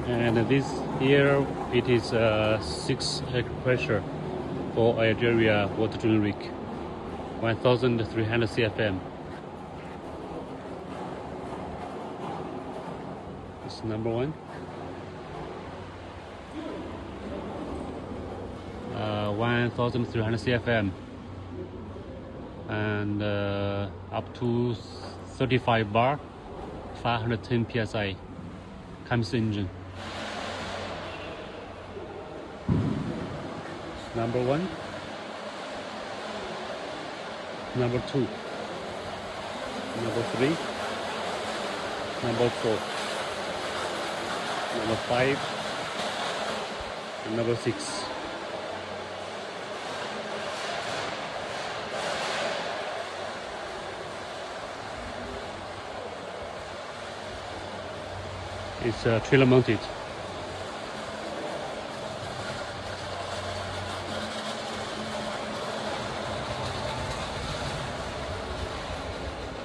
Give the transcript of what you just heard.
And this here it is 6 air compressor for Algeria water drilling rig, 1300 CFM. This is number one. 1300 CFM and up to 35 bar, 510 psi Cummins engine. Number one, number two, number three, number four, number five, and number six. It's trailer mounted.